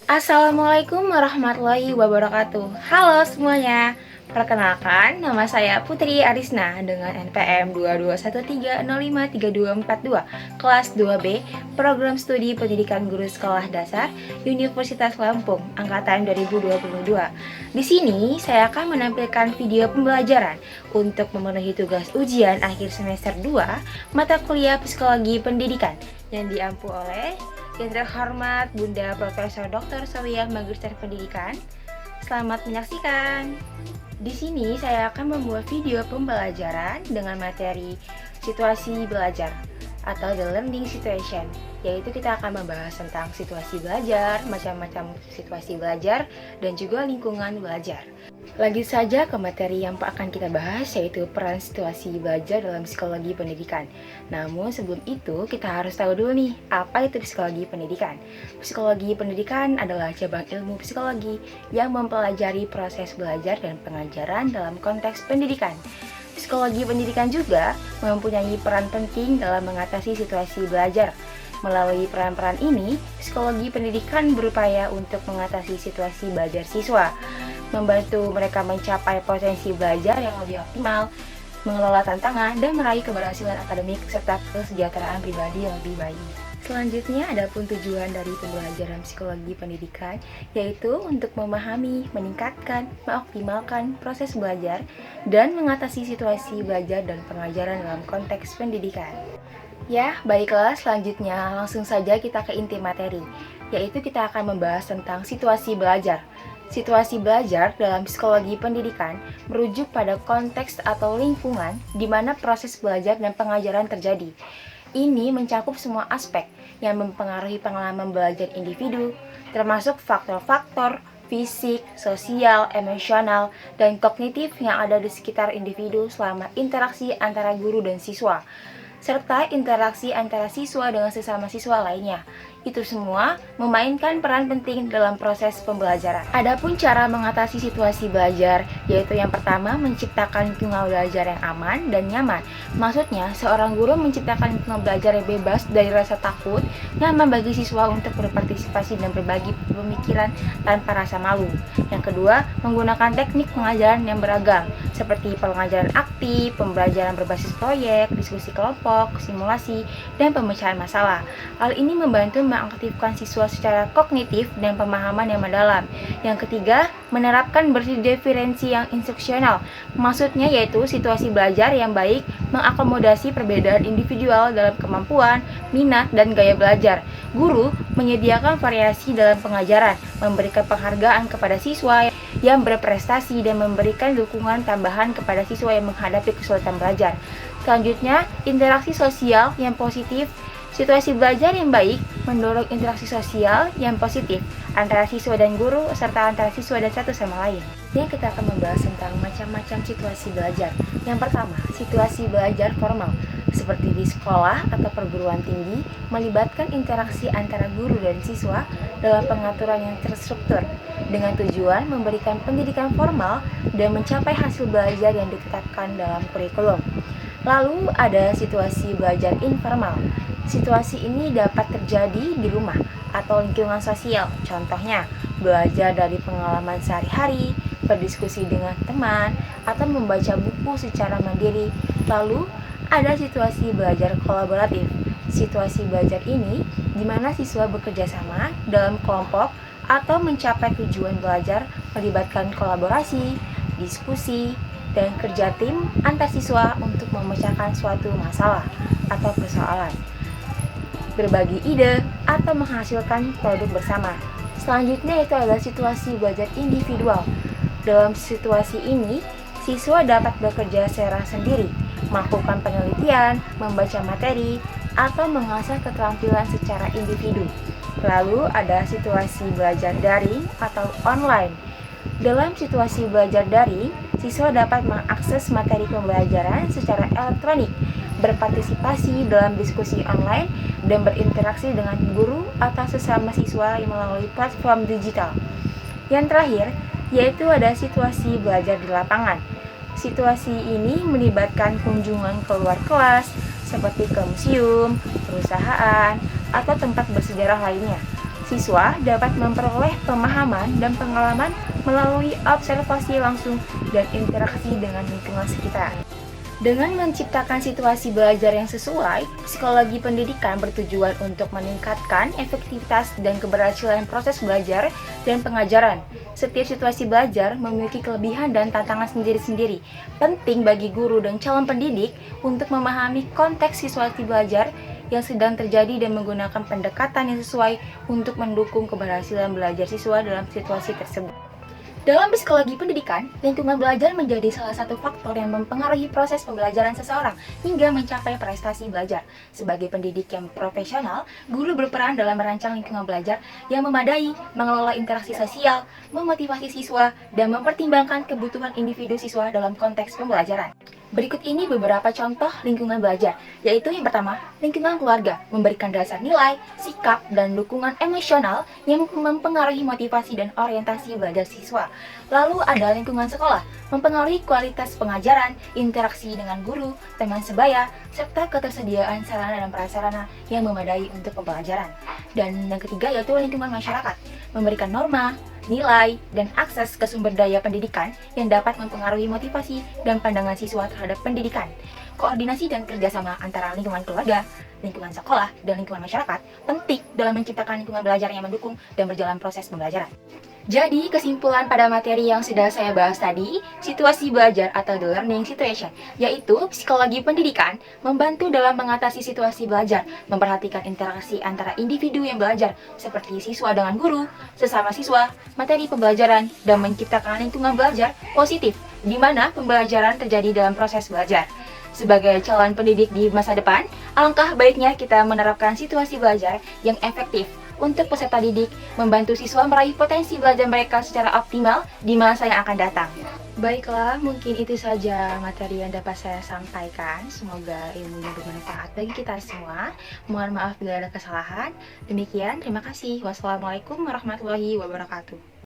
Assalamualaikum warahmatullahi wabarakatuh. Halo semuanya. Perkenalkan, nama saya Putri Arisna dengan NPM 2213053242, kelas 2B, Program Studi Pendidikan Guru Sekolah Dasar, Universitas Lampung, angkatan 2022. Di sini saya akan menampilkan video pembelajaran untuk memenuhi tugas ujian akhir semester 2 mata kuliah Psikologi Pendidikan yang diampu oleh yang terhormat Bunda Profesor Dr. Sawiyah Magister Pendidikan. Selamat menyaksikan. Di sini saya akan membuat video pembelajaran dengan materi situasi belajar atau the learning situation, yaitu kita akan membahas tentang situasi belajar, macam-macam situasi belajar, dan juga lingkungan belajar. Lanjut saja ke materi yang akan kita bahas, yaitu peran situasi belajar dalam psikologi pendidikan. Namun sebelum itu kita harus tahu dulu nih, apa itu psikologi pendidikan? Psikologi pendidikan adalah cabang ilmu psikologi yang mempelajari proses belajar dan pengajaran dalam konteks pendidikan. Psikologi pendidikan juga mempunyai peran penting dalam mengatasi situasi belajar. Melalui peran-peran ini, psikologi pendidikan berupaya untuk mengatasi situasi belajar siswa, membantu mereka mencapai potensi belajar yang lebih optimal, mengelola tantangan, dan meraih keberhasilan akademik serta kesejahteraan pribadi yang lebih baik. Selanjutnya, adapun tujuan dari pembelajaran psikologi pendidikan yaitu untuk memahami, meningkatkan, mengoptimalkan proses belajar, dan mengatasi situasi belajar dan pengajaran dalam konteks pendidikan. Ya, baiklah, selanjutnya langsung saja kita ke inti materi, yaitu kita akan membahas tentang situasi belajar. Situasi belajar dalam psikologi pendidikan merujuk pada konteks atau lingkungan di mana proses belajar dan pengajaran terjadi. Ini mencakup semua aspek yang mempengaruhi pengalaman belajar individu, termasuk faktor-faktor fisik, sosial, emosional, dan kognitif yang ada di sekitar individu selama interaksi antara guru dan siswa, serta interaksi antara siswa dengan sesama siswa lainnya. Itu semua memainkan peran penting dalam proses pembelajaran. Adapun cara mengatasi situasi belajar, yaitu yang pertama menciptakan lingkungan belajar yang aman dan nyaman. Maksudnya, seorang guru menciptakan lingkungan belajar yang bebas dari rasa takut, nyaman bagi siswa untuk berpartisipasi dan berbagi pemikiran tanpa rasa malu. Yang kedua, menggunakan teknik pengajaran yang beragam, seperti pengajaran aktif, pembelajaran berbasis proyek, diskusi kelompok, simulasi, dan pemecahan masalah. Hal ini membantu mengaktifkan siswa secara kognitif dan pemahaman yang mendalam. Yang ketiga, menerapkan bersih diferensi yang instruksional. Maksudnya yaitu situasi belajar yang baik mengakomodasi perbedaan individual dalam kemampuan, minat, dan gaya belajar. Guru menyediakan variasi dalam pengajaran, memberikan penghargaan kepada siswa yang berprestasi, dan memberikan dukungan tambahan kepada siswa yang menghadapi kesulitan belajar. Selanjutnya, interaksi sosial yang positif. Situasi belajar yang baik mendorong interaksi sosial yang positif antara siswa dan guru serta antara siswa dan satu sama lain. Yang kita akan membahas tentang macam-macam situasi belajar. Yang pertama, situasi belajar formal, seperti di sekolah atau perguruan tinggi, melibatkan interaksi antara guru dan siswa dalam pengaturan yang terstruktur dengan tujuan memberikan pendidikan formal dan mencapai hasil belajar yang ditetapkan dalam kurikulum. Lalu ada situasi belajar informal. Situasi ini dapat terjadi di rumah atau lingkungan sosial. Contohnya, belajar dari pengalaman sehari-hari, berdiskusi dengan teman, atau membaca buku secara mandiri. Lalu, ada situasi belajar kolaboratif. Situasi belajar ini di mana siswa bekerja sama dalam kelompok atau mencapai tujuan belajar melibatkan kolaborasi, diskusi, dan kerja tim antar siswa untuk memecahkan suatu masalah atau persoalan, berbagi ide, atau menghasilkan produk bersama. Selanjutnya itu adalah situasi belajar individual. Dalam situasi ini, siswa dapat bekerja secara sendiri, melakukan penelitian, membaca materi, atau mengasah keterampilan secara individu. Lalu ada situasi belajar daring atau online. Dalam situasi belajar daring, siswa dapat mengakses materi pembelajaran secara elektronik, berpartisipasi dalam diskusi online, dan berinteraksi dengan guru atau sesama siswa melalui platform digital. Yang terakhir, yaitu ada situasi belajar di lapangan. Situasi ini melibatkan kunjungan keluar kelas, seperti ke museum, perusahaan, atau tempat bersejarah lainnya. Siswa dapat memperoleh pemahaman dan pengalaman melalui observasi langsung dan interaksi dengan lingkungan sekitar. Dengan menciptakan situasi belajar yang sesuai, psikologi pendidikan bertujuan untuk meningkatkan efektivitas dan keberhasilan proses belajar dan pengajaran. Setiap situasi belajar memiliki kelebihan dan tantangan sendiri-sendiri. Penting bagi guru dan calon pendidik untuk memahami konteks situasi belajar yang sedang terjadi dan menggunakan pendekatan yang sesuai untuk mendukung keberhasilan belajar siswa dalam situasi tersebut. Dalam psikologi pendidikan, lingkungan belajar menjadi salah satu faktor yang mempengaruhi proses pembelajaran seseorang hingga mencapai prestasi belajar. Sebagai pendidik yang profesional, guru berperan dalam merancang lingkungan belajar yang memadai, mengelola interaksi sosial, memotivasi siswa, dan mempertimbangkan kebutuhan individu siswa dalam konteks pembelajaran. Berikut ini beberapa contoh lingkungan belajar, yaitu yang pertama, lingkungan keluarga, memberikan dasar nilai, sikap, dan dukungan emosional yang mempengaruhi motivasi dan orientasi belajar siswa. Lalu ada lingkungan sekolah, mempengaruhi kualitas pengajaran, interaksi dengan guru, teman sebaya, serta ketersediaan sarana dan prasarana yang memadai untuk pembelajaran. Dan yang ketiga yaitu lingkungan masyarakat, memberikan norma, nilai, dan akses ke sumber daya pendidikan yang dapat mempengaruhi motivasi dan pandangan siswa terhadap pendidikan. Koordinasi dan kerjasama antara lingkungan keluarga, lingkungan sekolah, dan lingkungan masyarakat penting dalam menciptakan lingkungan belajar yang mendukung dan berjalan proses pembelajaran. Jadi, kesimpulan pada materi yang sudah saya bahas tadi, situasi belajar atau the learning situation, yaitu psikologi pendidikan membantu dalam mengatasi situasi belajar, memperhatikan interaksi antara individu yang belajar, seperti siswa dengan guru, sesama siswa, materi pembelajaran, dan menciptakan lingkungan belajar positif, di mana pembelajaran terjadi dalam proses belajar. Sebagai calon pendidik di masa depan, alangkah baiknya kita menerapkan situasi belajar yang efektif untuk peserta didik, membantu siswa meraih potensi belajar mereka secara optimal di masa yang akan datang. Baiklah, mungkin itu saja materi yang dapat saya sampaikan. Semoga ilmunya bermanfaat bagi kita semua. Mohon maaf bila ada kesalahan. Demikian, terima kasih. Wassalamualaikum warahmatullahi wabarakatuh.